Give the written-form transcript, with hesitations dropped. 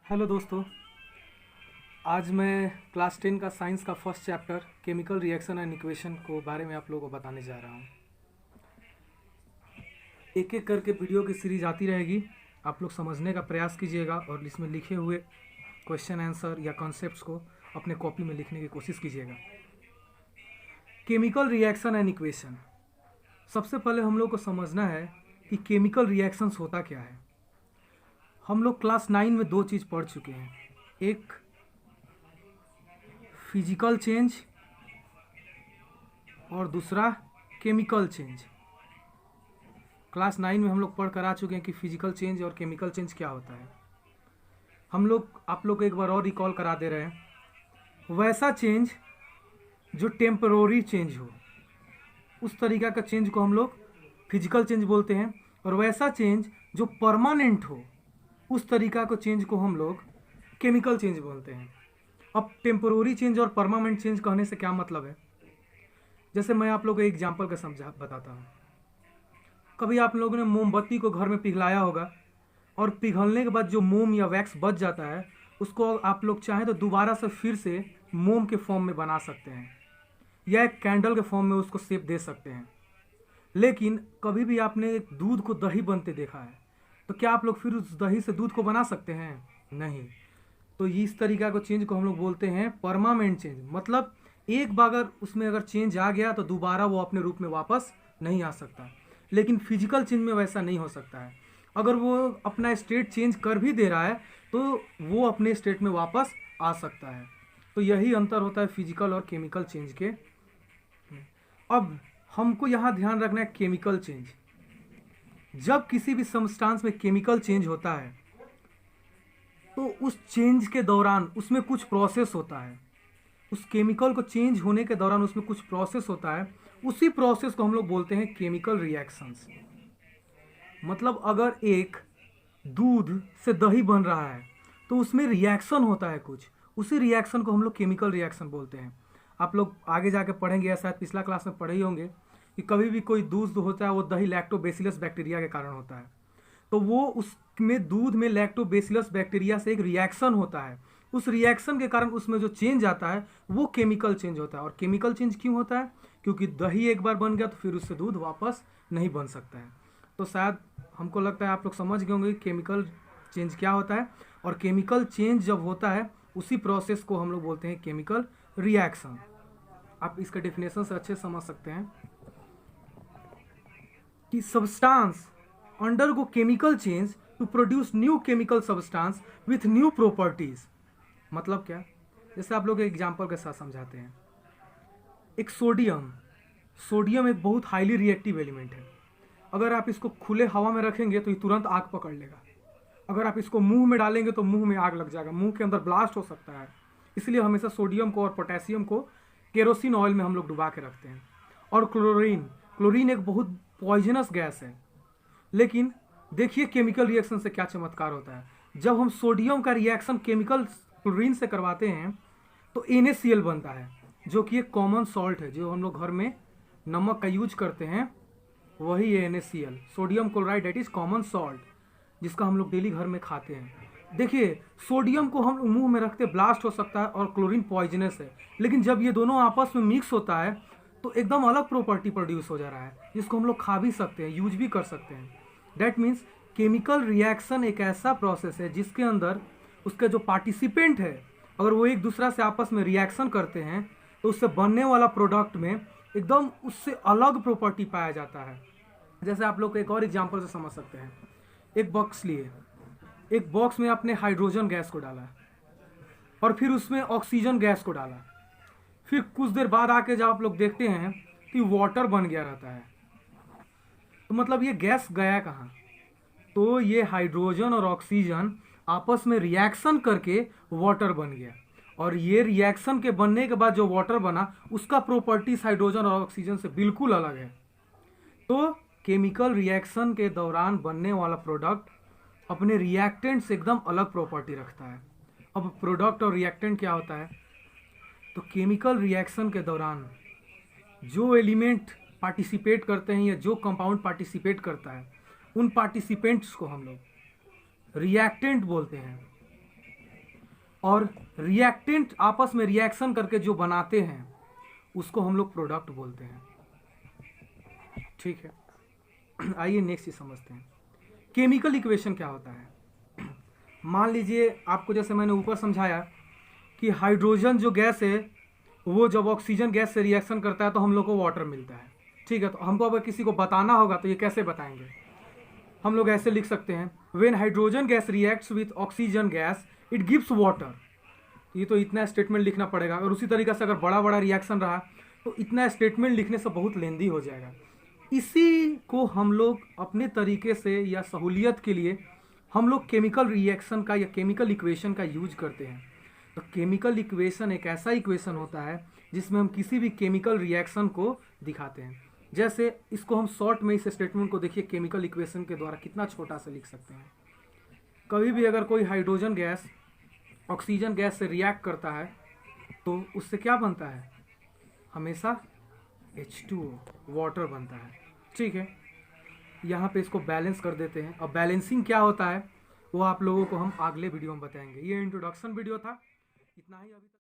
Hello दोस्तों। आज मैं क्लास 10 का साइंस का first chapter chemical reaction and equation को बारे में आप लोगों को बताने जा रहा हूँ। एक एक करके वीडियो की सीरीज आती रहेगी। आप लोग समझने का प्रयास कीजिएगा और इसमें लिखे हुए क्वेश्चन आंसर या कॉन्सेप्ट्स को अपने कॉपी में लिखने की कोशिश कीजिएगा। केमिकल रिएक्शन एंड इक्वेशन, सबसे पहले हम लोग को समझना है कि केमिकल रिएक्शंस होता क्या है। हम लोग क्लास 9 में दो चीज़ पढ़ चुके हैं, एक फिजिकल चेंज और दूसरा केमिकल चेंज। क्लास 9 में हम लोग पढ़ कर आ चुके हैं कि फिजिकल चेंज और केमिकल चेंज क्या होता है। हम लोग आप लोग को एक बार और रिकॉल करा दे रहे हैं। वैसा चेंज जो टेम्परोरी चेंज हो, उस तरीका का चेंज को हम लोग फिजिकल चेंज बोलते हैं, और वैसा चेंज जो परमानेंट हो, उस तरीका को चेंज को हम लोग केमिकल चेंज बोलते हैं। अब टेम्पोररी चेंज और परमानेंट चेंज कहने से क्या मतलब है, जैसे मैं आप लोगों को एग्जाम्पल का समझा बताता हूँ। कभी आप लोगों ने मोमबत्ती को घर में पिघलाया होगा और पिघलने के बाद जो मोम या वैक्स बच जाता है, उसको आप लोग चाहें तो दोबारा से फिर से मोम के फॉर्म में बना सकते हैं या एक कैंडल के फॉर्म में उसको शेप दे सकते हैं। लेकिन कभी भी आपने दूध को दही बनते देखा है, तो क्या आप लोग फिर उस दही से दूध को बना सकते हैं? नहीं। तो इस तरीका को चेंज को हम लोग बोलते हैं परमानेंट चेंज। मतलब एक बार अगर उसमें अगर चेंज आ गया तो दोबारा वो अपने रूप में वापस नहीं आ सकता। लेकिन फिजिकल चेंज में वैसा नहीं हो सकता है। अगर वो अपना स्टेट चेंज कर भी दे रहा है तो वो अपने स्टेट में वापस आ सकता है। तो यही अंतर होता है फिजिकल और केमिकल चेंज के। अब हमको यहाँ ध्यान रखना है केमिकल चेंज। जब किसी भी सब्सटेंस में केमिकल चेंज होता है तो उस चेंज के दौरान उसमें कुछ प्रोसेस होता है। उस केमिकल को चेंज होने के दौरान उसमें कुछ प्रोसेस होता है। उसी प्रोसेस को हम लोग बोलते हैं केमिकल रिएक्शंस। मतलब अगर एक दूध से दही बन रहा है तो उसमें रिएक्शन होता है कुछ, उसी रिएक्शन को हम लोग केमिकल रिएक्शन बोलते हैं। आप लोग आगे जाके पढ़ेंगे या शायद पिछला क्लास में पढ़े ही होंगे कि कभी भी कोई दूध होता है वो दही लैक्टोबैसिलस बैक्टीरिया के कारण होता है। तो वो उसमें दूध में लैक्टोबैसिलस बैक्टीरिया से एक रिएक्शन होता है। उस रिएक्शन के कारण उसमें जो चेंज आता है वो केमिकल चेंज होता है। और केमिकल चेंज क्यों होता है? क्योंकि दही एक बार बन गया तो फिर उससे दूध वापस नहीं बन सकता है। तो शायद हमको लगता है आप लोग समझ गए होंगे केमिकल चेंज क्या होता है। और केमिकल चेंज जब होता है उसी प्रोसेस को हम लोग बोलते हैं केमिकल रिएक्शन। आप इसका डेफिनेशन से अच्छे समझ सकते हैं कि substance undergo chemical change to produce new chemical substance with new properties। मतलब क्या? जैसे आप लोग एग्जाम्पल के साथ समझाते हैं। एक सोडियम एक बहुत हाईली रिएक्टिव एलिमेंट है। अगर आप इसको खुले हवा में रखेंगे तो ये तुरंत आग पकड़ लेगा। अगर आप इसको मुंह में डालेंगे तो मुंह में आग लग जाएगा, मुंह के अंदर ब्लास्ट हो सकता है। इसलिए हमेशा सोडियम को और पोटेशियम को केरोसिन ऑयल में हम लोग डुबा के रखते हैं। और क्लोरीन एक बहुत पॉइजनस गैस है। लेकिन देखिए केमिकल रिएक्शन से क्या चमत्कार होता है। जब हम सोडियम का रिएक्शन केमिकल क्लोरीन से करवाते हैं तो NaCl बनता है, जो कि एक कॉमन सॉल्ट है। जो हम लोग घर में नमक का यूज करते हैं वही है NaCl, sodium chloride, that is common salt, जिसका हम लोग डेली घर में खाते हैं। देखिए सोडियम को हम मुंह में रखते ब्लास्ट हो सकता है और क्लोरीन पॉइजनस है। लेकिन जब ये दोनों आपस में मिक्स होता है तो एकदम अलग प्रॉपर्टी प्रोड्यूस हो जा रहा है, जिसको हम लोग खा भी सकते हैं, यूज भी कर सकते हैं। दैट मीन्स केमिकल रिएक्शन एक ऐसा प्रोसेस है जिसके अंदर उसके जो पार्टिसिपेंट है, अगर वो एक दूसरा से आपस में रिएक्शन करते हैं तो उससे बनने वाला प्रोडक्ट में एकदम उससे अलग प्रॉपर्टी पाया जाता है। जैसे आप लोग एक और एग्जांपल से समझ सकते हैं। एक बॉक्स लिए, एक बॉक्स में आपने हाइड्रोजन गैस को डाला और फिर उसमें ऑक्सीजन गैस को डाला। फिर कुछ देर बाद आके जब आप लोग देखते हैं कि वाटर बन गया रहता है, तो मतलब ये गैस गया कहाँ? तो ये हाइड्रोजन और ऑक्सीजन आपस में रिएक्शन करके वाटर बन गया। और ये रिएक्शन के बनने के बाद जो वाटर बना उसका प्रॉपर्टीज हाइड्रोजन और ऑक्सीजन से बिल्कुल अलग है। तो केमिकल रिएक्शन के दौरान बनने वाला प्रोडक्ट अपने रिएक्टेंट से एकदम अलग प्रॉपर्टी रखता है। अब प्रोडक्ट और रिएक्टेंट क्या होता है? तो केमिकल रिएक्शन के दौरान जो एलिमेंट पार्टिसिपेट करते हैं या जो कंपाउंड पार्टिसिपेट करता है, उन पार्टिसिपेंट्स को हम लोग रिएक्टेंट बोलते हैं। और रिएक्टेंट आपस में रिएक्शन करके जो बनाते हैं उसको हम लोग प्रोडक्ट बोलते हैं। ठीक है, आइए नेक्स्ट चीज समझते हैं। केमिकल इक्वेशन क्या होता है। मान लीजिए आपको जैसे मैंने ऊपर समझाया कि हाइड्रोजन जो गैस है वो जब ऑक्सीजन गैस से रिएक्शन करता है तो हम लोग को वाटर मिलता है। ठीक है, तो हमको अगर किसी को बताना होगा तो ये कैसे बताएंगे, हम लोग ऐसे लिख सकते हैं, when hydrogen gas reacts with oxygen gas it gives water. ये तो इतना स्टेटमेंट लिखना पड़ेगा, और उसी तरीके से अगर बड़ा बड़ा रिएक्शन रहा तो इतना स्टेटमेंट लिखने से बहुत लेंदी हो जाएगा। इसी को हम लोग अपने तरीके से या सहूलियत के लिए हम लोग केमिकल रिएक्शन का या केमिकल इक्वेशन का यूज करते हैं। तो केमिकल इक्वेशन एक ऐसा इक्वेशन होता है जिसमें हम किसी भी केमिकल रिएक्शन को दिखाते हैं। जैसे इसको हम शॉर्ट में इस स्टेटमेंट को देखिए केमिकल इक्वेशन के द्वारा कितना छोटा सा लिख सकते हैं। कभी भी अगर कोई हाइड्रोजन गैस ऑक्सीजन गैस से रिएक्ट करता है तो उससे क्या बनता है, हमेशा H2O वाटर बनता है। ठीक है, यहाँ पे इसको बैलेंस कर देते हैं। और बैलेंसिंग क्या होता है वो आप लोगों को हम अगले वीडियो में बताएंगे। ये इंट्रोडक्शन वीडियो था, इतना ही अभी तक।